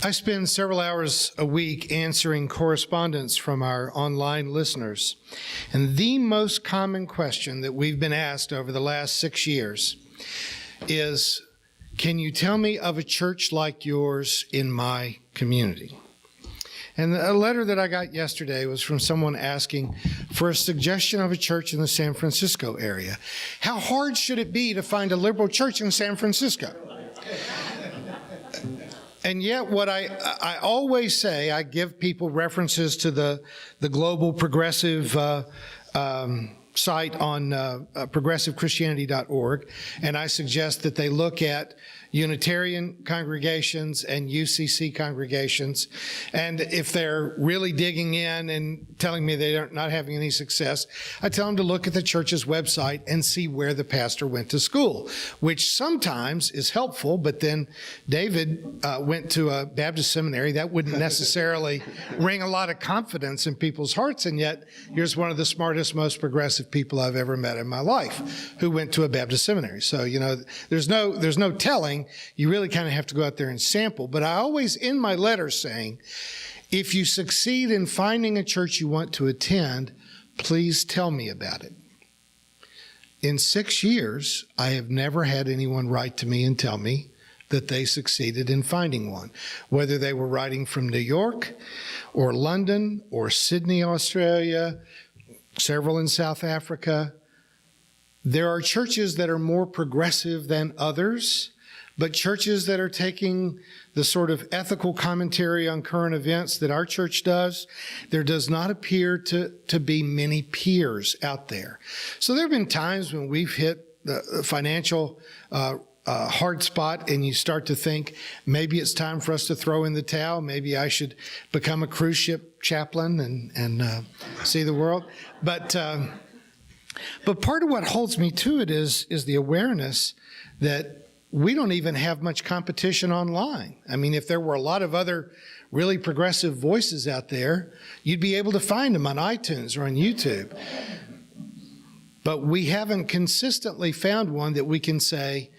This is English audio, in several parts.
I spend several hours a week answering correspondence from our online listeners. And the most common question that we've been asked over the last 6 years is, can you tell me of a church like yours in my community? And a letter that I got yesterday was from someone asking for a suggestion of a church in the San Francisco area. How hard should it be to find a liberal church in San Francisco? And yet what I always say, I give people references to the Global Progressive site on progressivechristianity.org, and I suggest that they look at Unitarian congregations and UCC congregations, and if they're really digging in and telling me they're not having any success, I tell them to look at the church's website and see where the pastor went to school, which sometimes is helpful, but then David went to a Baptist seminary. That wouldn't necessarily ring a lot of confidence in people's hearts, and yet here's one of the smartest, most progressive people I've ever met in my life who went to a Baptist seminary. So, there's no telling. You really kind of have to go out there and sample. But I always end my letter saying, if you succeed in finding a church you want to attend, please tell me about it. In 6 years, I have never had anyone write to me and tell me that they succeeded in finding one, whether they were writing from New York or London or Sydney, Australia, several in South Africa. There are churches that are more progressive than others, but churches that are taking the sort of ethical commentary on current events that our church does, there does not appear to be many peers out there. So there have been times when we've hit the financial hard spot, and you start to think, maybe it's time for us to throw in the towel. Maybe I should become a cruise ship chaplain and see the world. But part of what holds me to it is the awareness that we don't even have much competition online. I mean, if there were a lot of other really progressive voices out there, you'd be able to find them on iTunes or on YouTube. But we haven't consistently found one that we can say,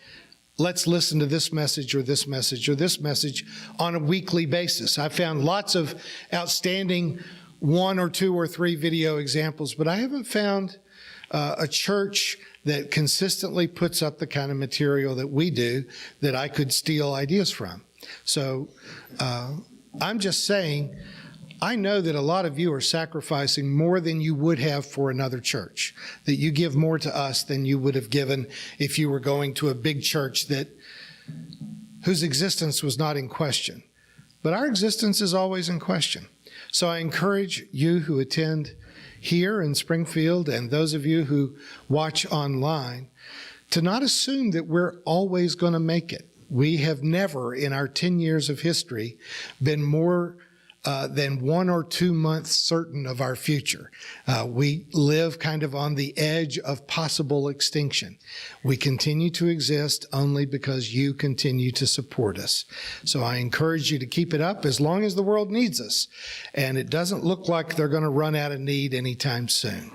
let's listen to this message or this message or this message on a weekly basis. I found lots of outstanding 1 or 2 or 3 video examples, but I haven't found a church that consistently puts up the kind of material that we do that I could steal ideas from. So I'm just saying, I know that a lot of you are sacrificing more than you would have for another church, that you give more to us than you would have given if you were going to a big church whose existence was not in question. But our existence is always in question. So I encourage you who attend here in Springfield and those of you who watch online to not assume that we're always going to make it. We have never in our 10 years of history been more than 1 or 2 months certain of our future. We live kind of on the edge of possible extinction. We continue to exist only because you continue to support us. So I encourage you to keep it up as long as the world needs us. And it doesn't look like they're going to run out of need anytime soon.